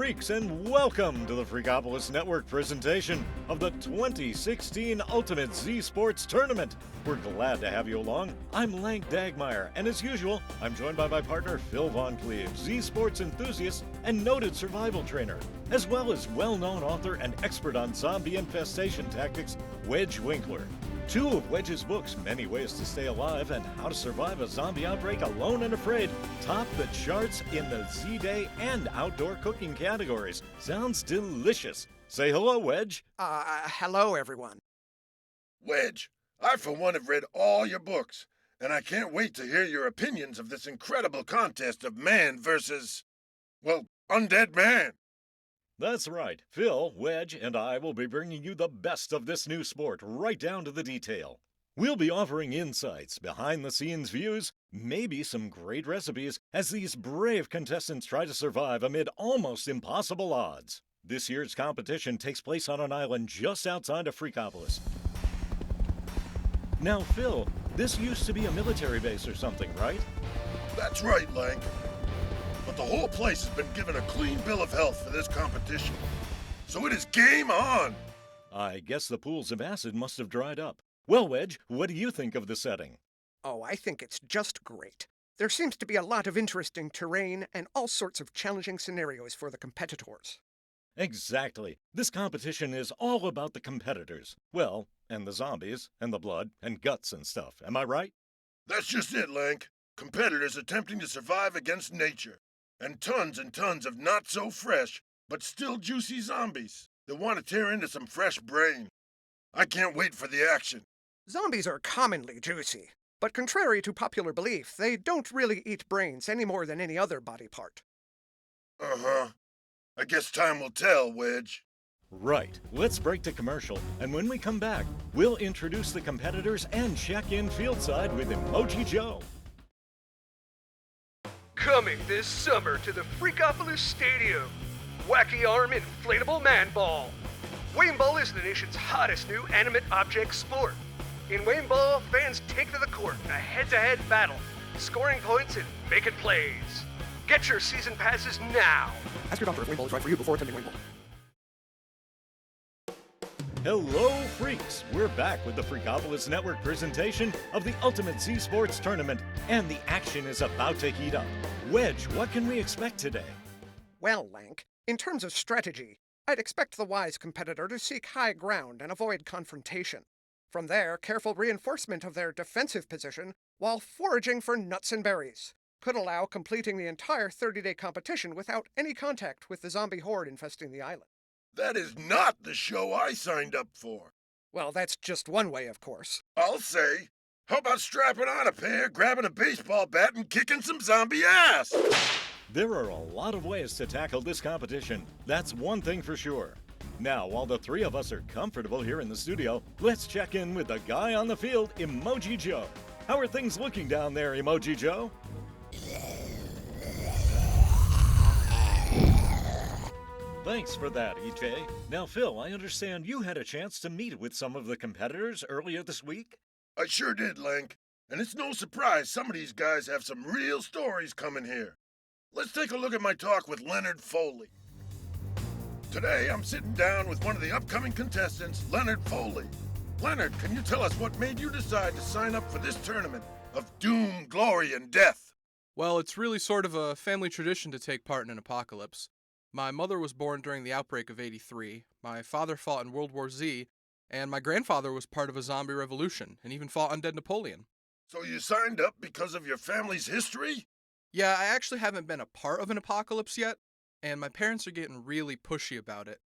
freaks, and welcome to the Freakopolis Network presentation of the 2016 Ultimate Z Sports Tournament. We're glad to have you along. I'm Lank Dagmeyer, and as usual, I'm joined by my partner Phil Von Cleve, Z Sports enthusiast and noted survival trainer, as well as well-known author and expert on zombie infestation tactics, Wedge Winkler. Two of Wedge's books, Many Ways to Stay Alive and How to Survive a Zombie Outbreak Alone and Afraid, top the charts in the Z-Day and outdoor cooking categories. Sounds delicious. Say hello, Wedge. Hello, everyone. Wedge, I for one have read all your books, and I can't wait to hear your opinions of this incredible contest of man versus, well, undead man. That's right. Phil, Wedge, and I will be bringing you the best of this new sport, right down to the detail. We'll be offering insights, behind-the-scenes views, maybe some great recipes, as these brave contestants try to survive amid almost impossible odds. This year's competition takes place on an island just outside of Freakopolis. Now, Phil, this used to be a military base or something, right? That's right, Lank. But the whole place has been given a clean bill of health for this competition. So it is game on! I guess the pools of acid must have dried up. Well, Wedge, what do you think of the setting? Oh, I think it's just great. There seems to be a lot of interesting terrain and all sorts of challenging scenarios for the competitors. Exactly. This competition is all about the competitors. Well, and the zombies, and the blood, and guts and stuff. Am I right? That's just it, Lank. Competitors attempting to survive against nature. And tons of not-so-fresh, but still juicy zombies that want to tear into some fresh brain. I can't wait for the action. Zombies are commonly juicy, but contrary to popular belief, they don't really eat brains any more than any other body part. Uh-huh. I guess time will tell, Wedge. Right. Let's break to commercial, and when we come back, we'll introduce the competitors and check in fieldside with Emoji Joe. Coming this summer to the Freakopolis Stadium, Wacky Arm Inflatable Man Ball. Wayne Ball is the nation's hottest new animate object sport. In Wayne Ball, fans take to the court in a head-to-head battle, scoring points and making plays. Get your season passes now. Ask your doctor if Wayne Ball is right for you before attending Wayne Ball. Hello, freaks! We're back with the Freakopolis Network presentation of the Ultimate Z Sports Tournament, and the action is about to heat up. Wedge, what can we expect today? Well, Lank, in terms of strategy, I'd expect the wise competitor to seek high ground and avoid confrontation. From there, careful reinforcement of their defensive position while foraging for nuts and berries could allow completing the entire 30-day competition without any contact with the zombie horde infesting the island. That is not the show I signed up for. Well, that's just one way, of course. I'll say. How about strapping on a pair, grabbing a baseball bat, and kicking some zombie ass? There are a lot of ways to tackle this competition. That's one thing for sure. Now, while the three of us are comfortable here in the studio, let's check in with the guy on the field, Emoji Joe. How are things looking down there, Emoji Joe? Thanks for that, EJ. Now, Phil, I understand you had a chance to meet with some of the competitors earlier this week? I sure did, Lank. And it's no surprise some of these guys have some real stories coming here. Let's take a look at my talk with Leonard Foley. Today, I'm sitting down with one of the upcoming contestants, Leonard Foley. Leonard, can you tell us what made you decide to sign up for this tournament of doom, glory, and death? Well, it's really sort of a family tradition to take part in an apocalypse. My mother was born during the outbreak of '83, my father fought in World War Z, and my grandfather was part of a zombie revolution and even fought undead Napoleon. So you signed up because of your family's history? Yeah, I actually haven't been a part of an apocalypse yet, and my parents are getting really pushy about it.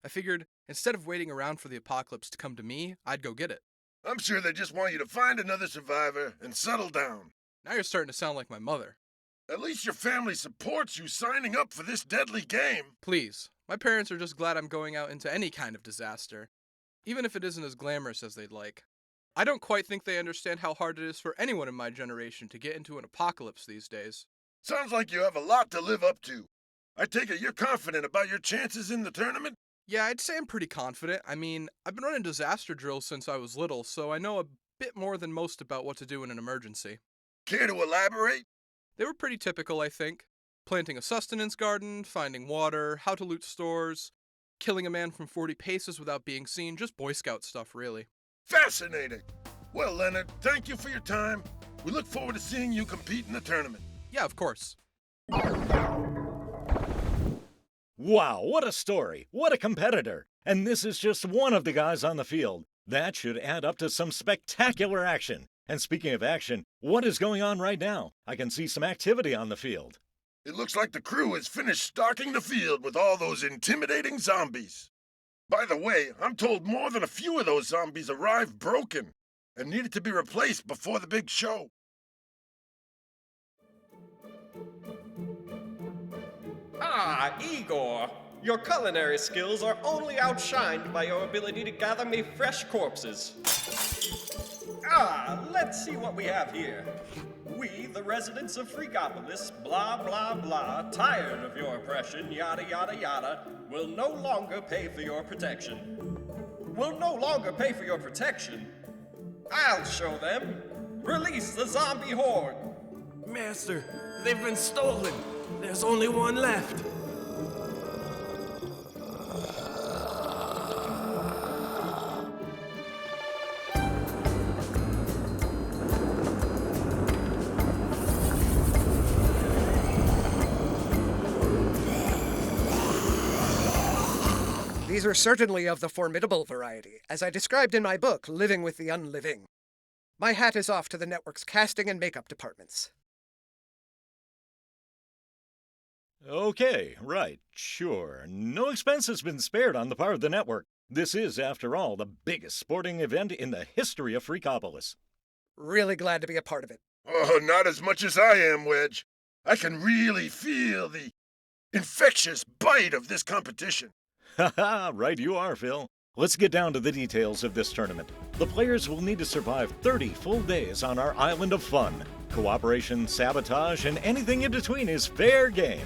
I figured, instead of waiting around for the apocalypse to come to me, I'd go get it. I'm sure they just want you to find another survivor and settle down. Now you're starting to sound like my mother. At least your family supports you signing up for this deadly game. Please, my parents are just glad I'm going out into any kind of disaster, even if it isn't as glamorous as they'd like. I don't quite think they understand how hard it is for anyone in my generation to get into an apocalypse these days. Sounds like you have a lot to live up to. I take it you're confident about your chances in the tournament? Yeah, I'd say I'm pretty confident. I mean, I've been running disaster drills since I was little, so I know a bit more than most about what to do in an emergency. Care to elaborate? They were pretty typical, I think. planting a sustenance garden, finding water, how to loot stores, killing a man from 40 paces without being seen, just Boy Scout stuff, really. Fascinating. Well, Leonard, thank you for your time. We look forward to seeing you compete in the tournament. Yeah, of course. Wow, what a story! What a competitor! And this is just one of the guys on the field. That should add up to some spectacular action. And speaking of action, what is going on right now? I can see some activity on the field. It looks like the crew has finished stocking the field with all those intimidating zombies. By the way, I'm told more than a few of those zombies arrived broken and needed to be replaced before the big show. Ah, Igor! Your culinary skills are only outshined by your ability to gather me fresh corpses. Ah, let's see what we have here. We, the residents of Freakopolis, blah blah blah, tired of your oppression, yada yada yada, will no longer pay for your protection. Will no longer pay for your protection? I'll show them. Release the zombie horde. Master, they've been stolen. There's only one left. These are certainly of the formidable variety, as I described in my book, Living with the Unliving. My hat is off to the network's casting and makeup departments. Okay, right, sure. No expense has been spared on the part of the network. This is, after all, the biggest sporting event in the history of Freakopolis. Really glad to be a part of it. Oh, not as much as I am, Wedge. I can really feel the infectious bite of this competition. Haha, right you are, Phil. Let's get down to the details of this tournament. The players will need to survive 30 full days on our island of fun. Cooperation, sabotage, and anything in between is fair game.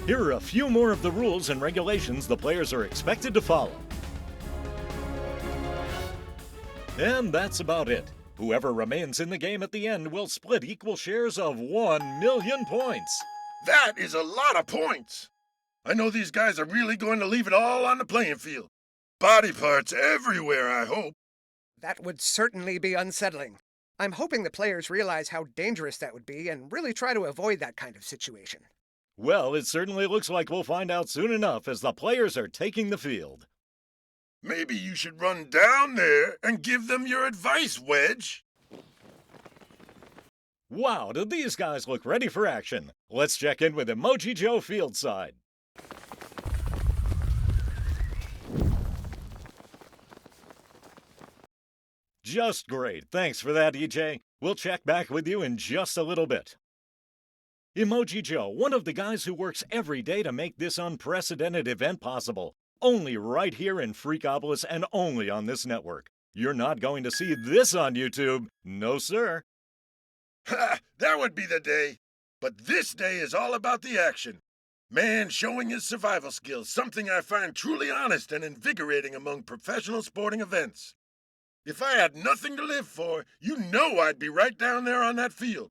Here are a few more of the rules and regulations the players are expected to follow. And that's about it. Whoever remains in the game at the end will split equal shares of 1 million points. That is a lot of points. I know these guys are really going to leave it all on the playing field. Body parts everywhere, I hope. That would certainly be unsettling. I'm hoping the players realize how dangerous that would be and really try to avoid that kind of situation. Well, it certainly looks like we'll find out soon enough as the players are taking the field. Maybe you should run down there and give them your advice, Wedge. Wow, do these guys look ready for action? Let's check in with Emoji Joe Fieldside. Just great. Thanks for that, EJ. We'll check back with you in just a little bit. Emoji Joe, one of the guys who works every day to make this unprecedented event possible. Only right here in Freakopolis and only on this network. You're not going to see this on YouTube. No, sir. Ha! That would be the day. But this day is all about the action. Man showing his survival skills, something I find truly honest and invigorating among professional sporting events. If I had nothing to live for, you know I'd be right down there on that field.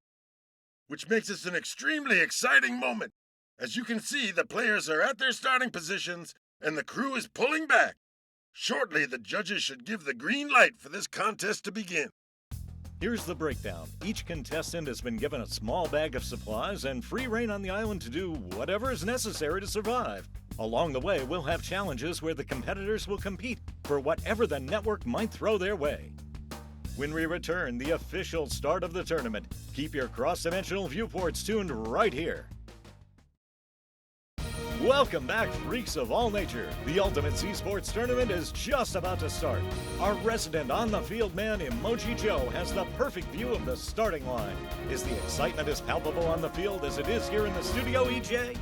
Which makes this an extremely exciting moment. As you can see, the players are at their starting positions and the crew is pulling back. Shortly, the judges should give the green light for this contest to begin. Here's the breakdown. Each contestant has been given a small bag of supplies and free reign on the island to do whatever is necessary to survive. Along the way, we'll have challenges where the competitors will compete for whatever the network might throw their way. When we return, the official start of the tournament. Keep your cross-dimensional viewports tuned right here. Welcome back, freaks of all nature. The Ultimate Sea Sports Tournament is just about to start. Our resident on-the-field man, Emoji Joe, has the perfect view of the starting line. Is the excitement as palpable on the field as it is here in the studio, EJ?